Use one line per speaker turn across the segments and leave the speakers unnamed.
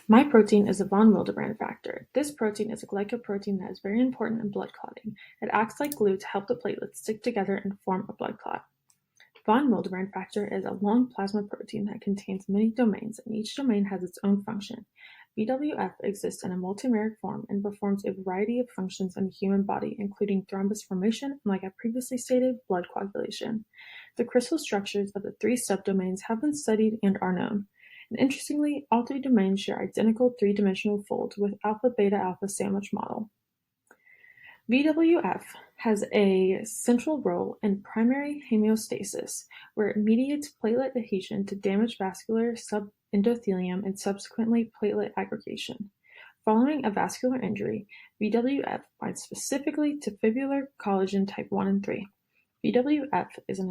My protein is a von Willebrand factor. This protein is a glycoprotein that is very important in blood clotting. It acts like glue to help the platelets stick together and form a blood clot. Von Willebrand factor is a long plasma protein that contains many domains, and each domain has its own function. VWF exists in a multimeric form and performs a variety of functions in the human body, including thrombus formation and, like I previously stated, blood coagulation. The crystal structures of the three subdomains have been studied and are known. And interestingly, all three domains share identical three-dimensional folds with alpha-beta-alpha sandwich model. VWF has a central role in primary hemostasis, where it mediates platelet adhesion to damaged vascular subendothelium and subsequently platelet aggregation. Following a vascular injury, VWF binds specifically to fibrillar collagen type 1 and 3. VWF is an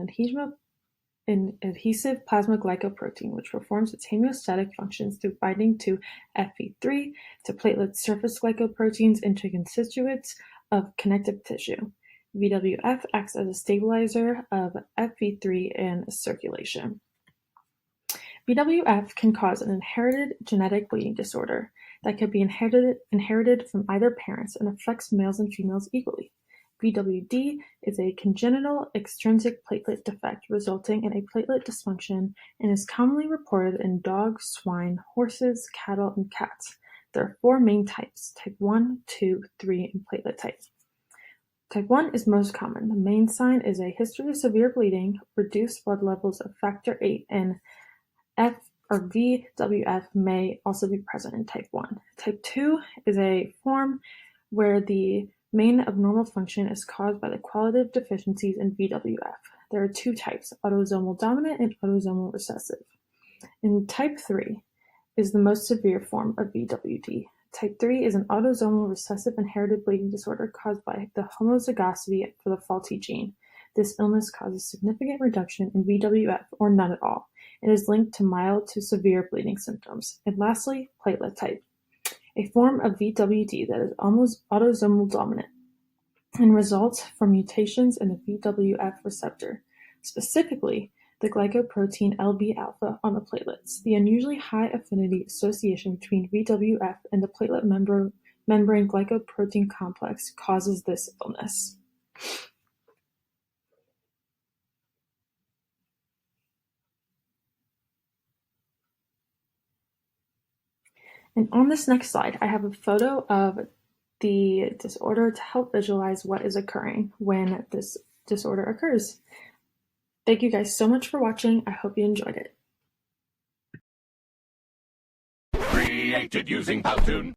adhesive plasma glycoprotein which performs its hemostatic functions through binding to FV3, to platelet surface glycoproteins, and to constituents of connective tissue. VWF acts as a stabilizer of FV3 in circulation. VWF can cause an inherited genetic bleeding disorder that could be inherited from either parents and affects males and females equally. VWD is a congenital extrinsic platelet defect resulting in a platelet dysfunction and is commonly reported in dogs, swine, horses, cattle, and cats. There are four main types: type 1, 2, 3, and platelet type. Type 1 is most common. The main sign is a history of severe bleeding, reduced blood levels of factor VIII, and F or VWF may also be present in type 1. Type 2 is a form where the main abnormal function is caused by the qualitative deficiencies in VWF. There are two types, autosomal dominant and autosomal recessive. And type 3 is the most severe form of VWD. Type 3 is an autosomal recessive inherited bleeding disorder caused by the homozygosity for the faulty gene. This illness causes significant reduction in VWF or none at all. It is linked to mild to severe bleeding symptoms. And lastly, platelet type, a form of VWD that is almost autosomal dominant and results from mutations in the VWF receptor, specifically the glycoprotein Lb-alpha on the platelets. The unusually high affinity association between VWF and the platelet membrane glycoprotein complex causes this illness. And on this next slide, I have a photo of the disorder to help visualize what is occurring when this disorder occurs. Thank you guys so much for watching. I hope you enjoyed it.
Created using Powtoon.